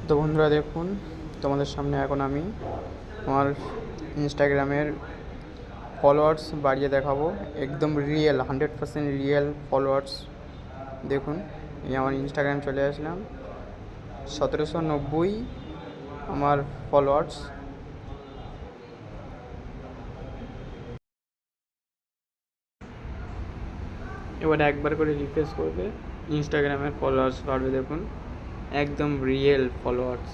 তো বন্ধুরা দেখুন, তোমাদের সামনে এখন আমি আমার ইনস্টাগ্রামের ফলোয়ার্স বাড়িয়ে দেখাবো। একদম রিয়েল 100% রিয়েল ফলোয়ার্স। দেখুন, এই আমার ইনস্টাগ্রাম চলে আসলাম, 1790 আমার ফলোয়ার্স। এবার একবার করে রিফ্রেশ করবে, ইনস্টাগ্রামের ফলোয়ার্স বাড়বে। দেখুন, একদম রিয়েল ফলোয়ার্স।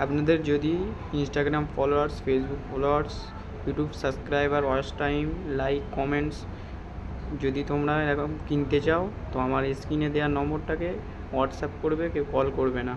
আপনাদের যদি Instagram followers, Facebook followers, YouTube subscriber, watch time, like, comments যদি তোমরা এরকম কিনতে চাও, তো আমার স্ক্রিনে দেওয়ার নম্বরটাকে হোয়াটসঅ্যাপ করবে, কেউ কল করবে না।